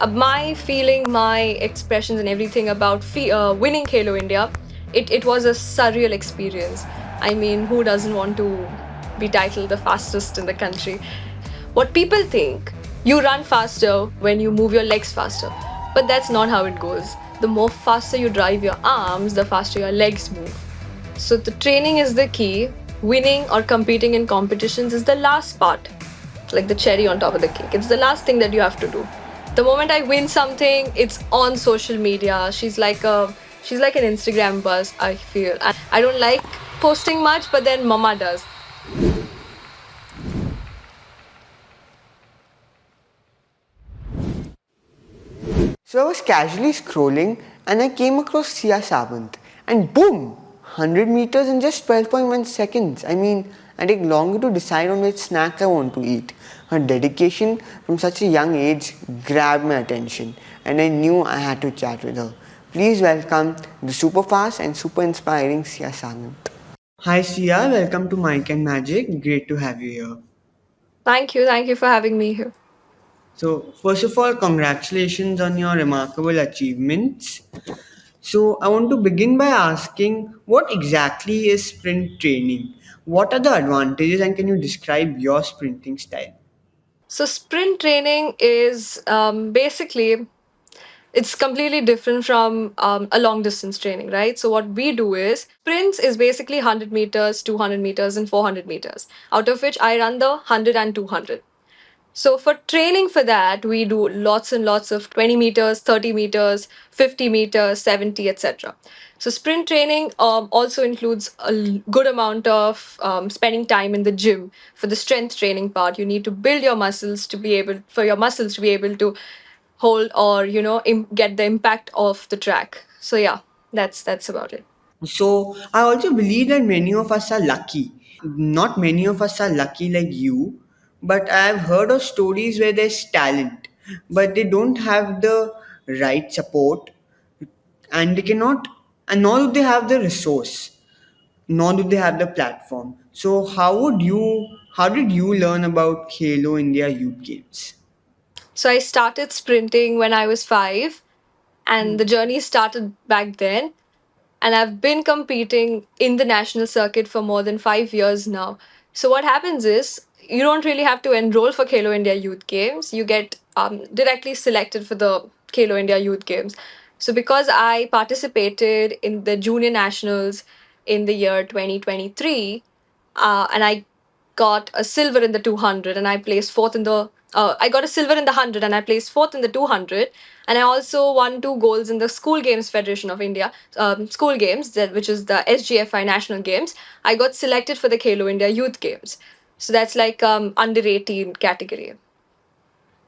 My feeling, my expressions, and everything about winning Halo India, it was a surreal experience. I mean, who doesn't want to be titled the fastest in the country? What people think, you run faster when you move your legs faster. But that's not how it goes. The more faster you drive your arms, the faster your legs move. So the training is the key. Winning or competing in competitions is the last part, like the cherry on top of the cake. It's the last thing that you have to do. The moment I win something, it's on social media. She's like an Instagram buzz, I feel. I don't like posting much, but then mama does. So I was casually scrolling and I came across Sia Savant and boom! 100 meters in just 12.1 seconds. I mean, I take longer to decide on which snack I want to eat. Her dedication from such a young age grabbed my attention and I knew I had to chat with her. Please welcome the super fast and super inspiring Sia Savant. Hi Sia, welcome to Mike and Magic. Great to have you here. Thank you for having me here. So, first of all, congratulations on your remarkable achievements. So, I want to begin by asking what exactly is sprint training? What are the advantages, and can you describe your sprinting style? So sprint training is basically it's completely different from a long distance training, right? So what we do is sprints is basically 100 meters, 200 meters, and 400 meters, out of which I run the 100 and 200. So for training for that, we do lots and lots of 20 meters, 30 meters, 50 meters, 70, etc. So sprint training also includes a good amount of spending time in the gym for the strength training part. You need to build your muscles to be able for your muscles to be able to hold or get the impact of the track. So yeah, that's about it. So, I also believe that many of us are lucky. Not many of us are lucky like you, but I've heard of stories where there's talent, but they don't have the right support and they cannot, and nor do they have the resource, nor do they have the platform. So how did you learn about Halo India Youth Games? So I started sprinting when I was 5, and the journey started back then. And I've been competing in the national circuit for more than 5 years now. So what happens is you don't really have to enroll for Khelo India Youth Games. You get directly selected for the Khelo India Youth Games. So because I participated in the junior nationals in the year 2023, and I got a silver in the 200, and I placed fourth in the I got a silver in the 100 and I placed fourth in the 200, and I also won 2 golds in the School Games Federation of India school games, which is the SGFI National Games. I got selected for the Khelo India Youth Games, so that's like under 18 category.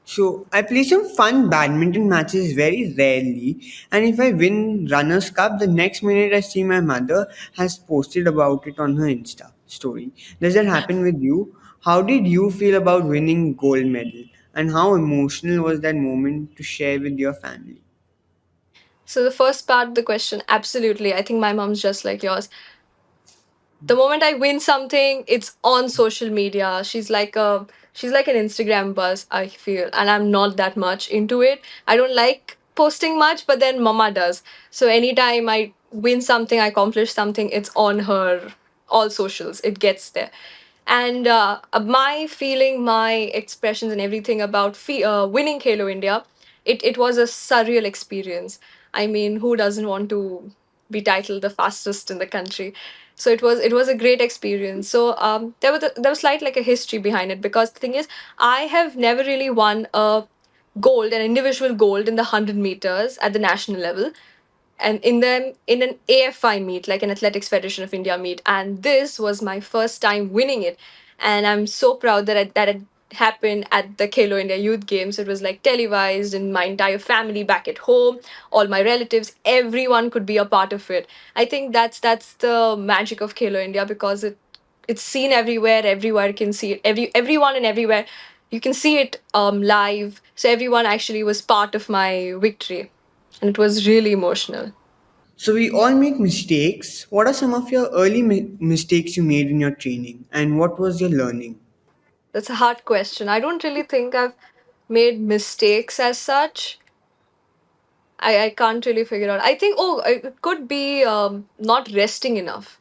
So I play some fun badminton matches very rarely, and if I win runners cup, the next minute I see my mother has posted about it on her Insta story. Does that happen with you? How did you feel about winning gold medal, and how emotional was that moment to share with your family? So the first part of the question, absolutely. I think my mom's just like yours. The moment I win something, it's on social media. She's like an Instagram buzz, I feel, and I'm not that much into it. I don't like posting much, but then mama does. So anytime I win something, I accomplish something, it's on her all socials. It gets there. And my feeling, my expressions, and everything about winning Halo India, it was a surreal experience. I mean, who doesn't want to be titled the fastest in the country? So it was a great experience. So there was slight like a history behind it, because the thing is, I have never really won a gold, an individual gold in the 100 meters at the national level, and in an AFI meet, like an Athletics Federation of India meet, and this was my first time winning it, and I'm so proud that it happened at the Khelo India Youth Games. It was like televised, and my entire family back at home, all my relatives, everyone could be a part of it. I think that's the magic of Khelo India, because it's seen everywhere. Everywhere can see it. Everyone and everywhere you can see it live. So everyone actually was part of my victory, and it was really emotional. So we all make mistakes. What are some of your early mistakes you made in your training, and what was your learning? That's a hard question. I don't really think I've made mistakes as such. I can't really figure out. I think, oh, it could be not resting enough.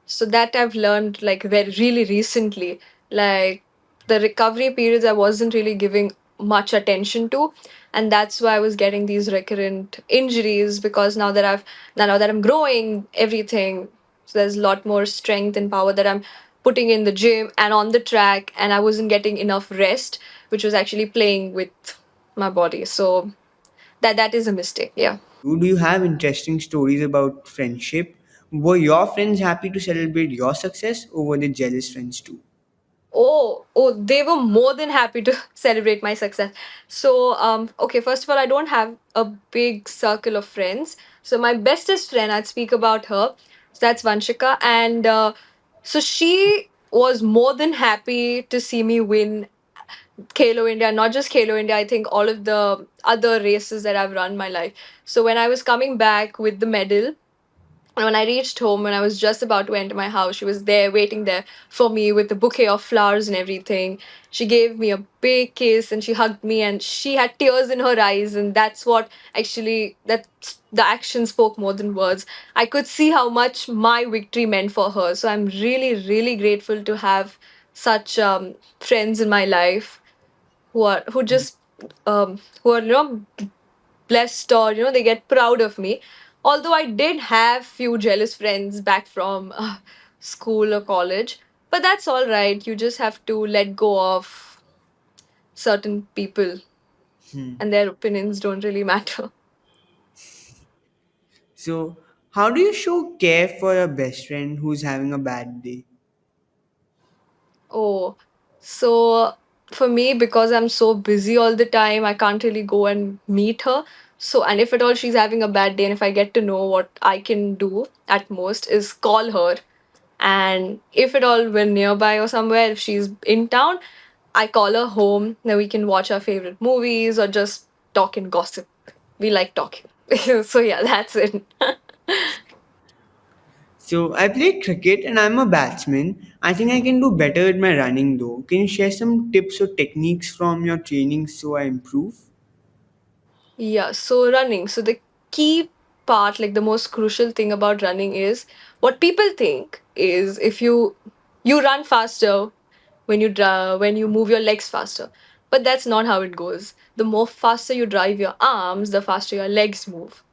So that I've learned like very really recently. Like the recovery periods I wasn't really giving much attention to. And that's why I was getting these recurrent injuries, because now that I'm growing everything, so there's a lot more strength and power that I'm putting in the gym and on the track, and I wasn't getting enough rest, which was actually playing with my body. So that is a mistake. Yeah. Do you have interesting stories about friendship? Were your friends happy to celebrate your success, or were they jealous friends too? Oh, they were more than happy to celebrate my success. So, okay, first of all, I don't have a big circle of friends. So, my bestest friend, I'd speak about her. So that's Vanshika. And so she was more than happy to see me win Khelo India, not just Khelo India, I think all of the other races that I've run my life. So, when I was coming back with the medal, and when I reached home, when I was just about to enter my house, she was there waiting there for me with a bouquet of flowers and everything. She gave me a big kiss and she hugged me and she had tears in her eyes. And that's what actually, that the action spoke more than words. I could see how much my victory meant for her. So I'm really, really grateful to have such friends in my life who just who are blessed, or they get proud of me. Although I did have few jealous friends back from school or college, but that's all right. You just have to let go of certain people, and their opinions don't really matter. So, how do you show care for your best friend who's having a bad day? Oh, so for me, because I'm so busy all the time, I can't really go and meet her. So, and if at all she's having a bad day, and if I get to know, what I can do at most is call her. And if at all we're nearby or somewhere, if she's in town, I call her home. Then we can watch our favorite movies or just talk and gossip. We like talking. So, yeah, that's it. So, I play cricket and I'm a batsman. I think I can do better with my running though. Can you share some tips or techniques from your training so I improve? Yeah, so running. So the key part, like the most crucial thing about running is what people think is if you run faster when you move your legs faster. But that's not how it goes. The more faster you drive your arms, the faster your legs move.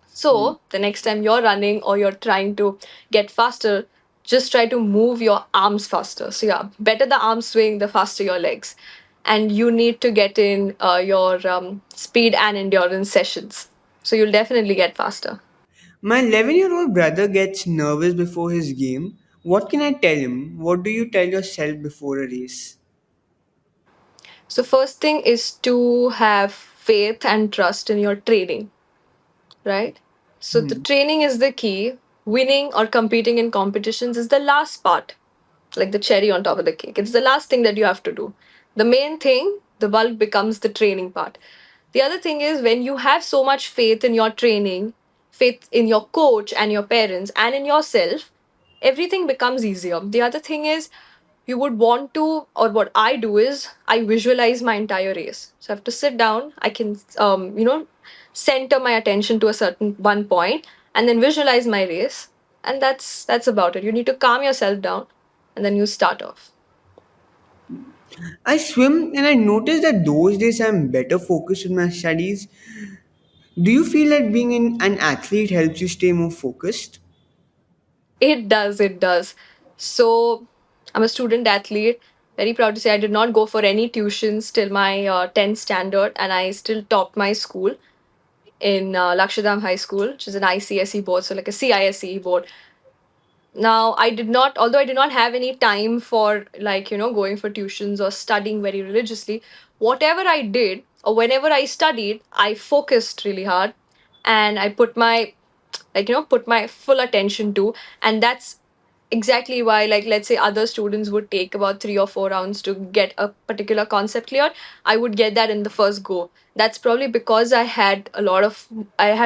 So the next time you're running or you're trying to get faster, just try to move your arms faster. So yeah, better the arm swing, the faster your legs. And you need to get in your speed and endurance sessions. So you'll definitely get faster. My 11-year-old brother gets nervous before his game. What can I tell him? What do you tell yourself before a race? So first thing is to have faith and trust in your training, right? So the training is the key. Winning or competing in competitions is the last part, like the cherry on top of the cake. It's the last thing that you have to do. The main thing, the bulk becomes the training part. The other thing is when you have so much faith in your training, faith in your coach and your parents and in yourself, everything becomes easier. The other thing is you would want to, or what I do is I visualize my entire race. So I have to sit down, I can, center my attention to a certain one point and then visualize my race. And that's about it. You need to calm yourself down and then you start off. I swim and I notice that those days I'm better focused with my studies. Do you feel that being an athlete helps you stay more focused? It does. So I'm a student athlete. Very proud to say I did not go for any tuitions till my 10th standard, and I still topped my school in Lakshadam High School, which is an ICSE board, so like a CISE board. Now I did not, although I did not have any time for like going for tuitions or studying very religiously. Whatever I did or whenever I studied, I focused really hard, and I put my put my full attention to. And that's exactly why, like, let's say other students would take about 3 or 4 rounds to get a particular concept cleared, I would get that in the first go. That's probably because I had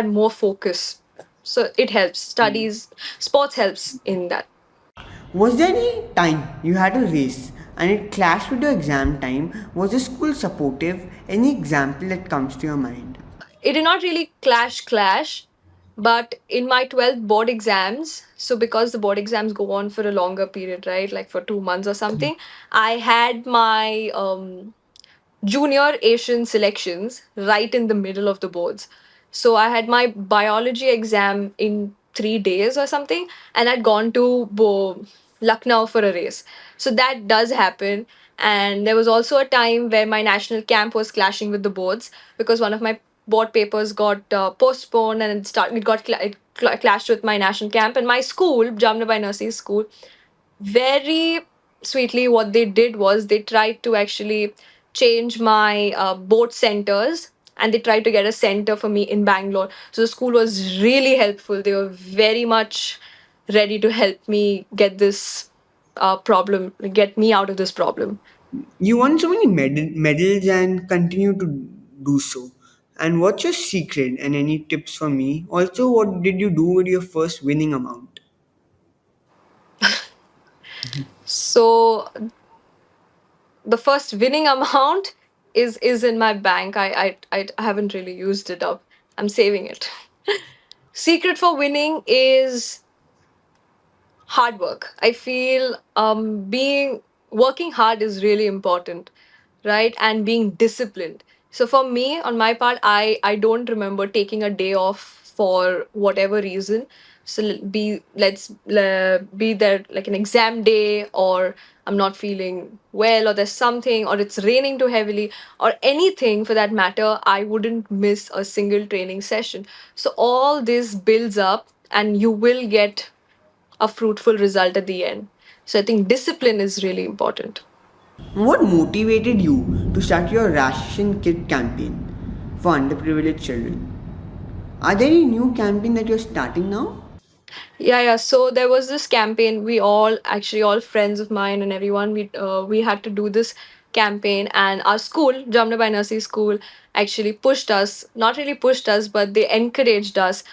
more focus. So it helps. Studies, sports helps in that. Was there any time you had a race and it clashed with your exam time? Was the school supportive? Any example that comes to your mind? it did not really clash, but in my 12th board exams, so because the board exams go on for a longer period, right, like for 2 months or something, I had my junior Asian selections right in the middle of the boards. So I had my biology exam in 3 days or something, and I'd gone to Lucknow for a race. So that does happen. And there was also a time where my national camp was clashing with the boards because one of my board papers got postponed, and it clashed with my national camp. And my school, Jamnabai Nursery School, very sweetly, what they did was they tried to actually change my boat centers, and they tried to get a center for me in Bangalore. So the school was really helpful. They were very much ready to help me get this get me out of this problem. You won so many medals and continue to do so. And what's your secret and any tips for me? Also, what did you do with your first winning amount? So the first winning amount is in my bank. I haven't really used it up. I'm saving it. Secret for winning is hard work. I feel being working hard is really important, right? And being disciplined. So for me, on my part, I don't remember taking a day off for whatever reason. So be there like an exam day, or I'm not feeling well, or there's something, or it's raining too heavily, or anything for that matter. I wouldn't miss a single training session. So all this builds up, and you will get a fruitful result at the end. So I think discipline is really important. What motivated you to start your Ration Kit campaign for underprivileged children? Are there any new campaign that you're starting now? Yeah. So there was this campaign. We all, actually, all friends of mine and everyone, we had to do this campaign, and our school, Jamnabai Nursery School, actually pushed us. Not really pushed us, but they encouraged us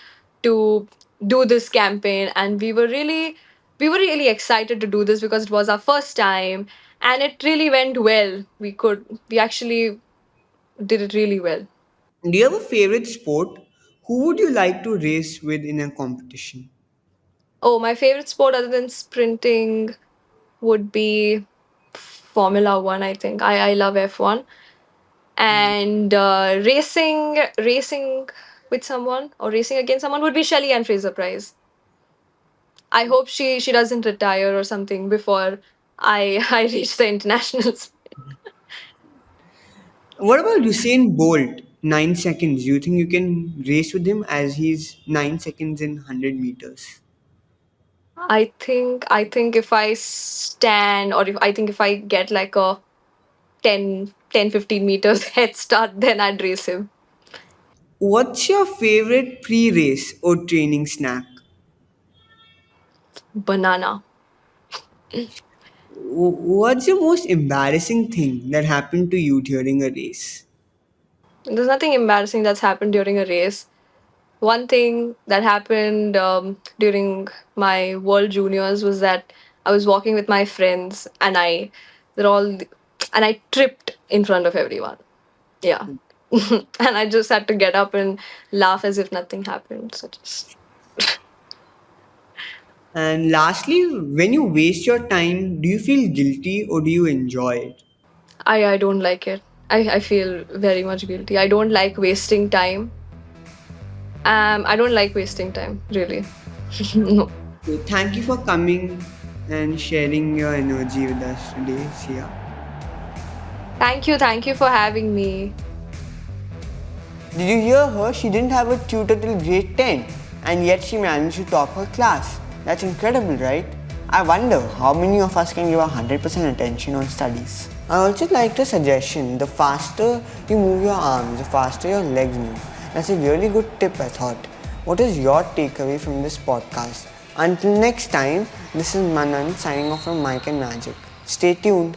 to do this campaign, and we were really excited to do this because it was our first time, and it really went well. We actually did it really well. Do you have a favorite sport? Who would you like to race with in a competition? Oh, my favorite sport other than sprinting would be Formula One, I think. I love F1. And racing with someone or racing against someone would be Shelley and Fraser Price. I hope she doesn't retire or something before I reach the internationals. What about Usain Bolt? 9 seconds. Do you think you can race with him as he's 9 seconds in 100 meters? I think if I stand, or if I get like a 10-15 meters head start, then I'd race him. What's your favorite pre race or training snack? Banana. What's the most embarrassing thing that happened to you during a race? There's nothing embarrassing that's happened during a race. One thing that happened during my World Juniors was that I was walking with my friends, and they're all and I tripped in front of everyone. Yeah. And I just had to get up and laugh as if nothing happened. So just And lastly, when you waste your time, do you feel guilty or do you enjoy it? I don't like it. I feel very much guilty. I don't like wasting time. I don't like wasting time, really. No. So thank you for coming and sharing your energy with us today, Sia. Thank you for having me. Did you hear her? She didn't have a tutor till grade 10 and yet she managed to top her class. That's incredible, right? I wonder how many of us can give 100% attention on studies. I also liked a suggestion. The faster you move your arms, the faster your legs move. That's a really good tip, I thought. What is your takeaway from this podcast? Until next time, this is Manan signing off from Mike and Magic. Stay tuned.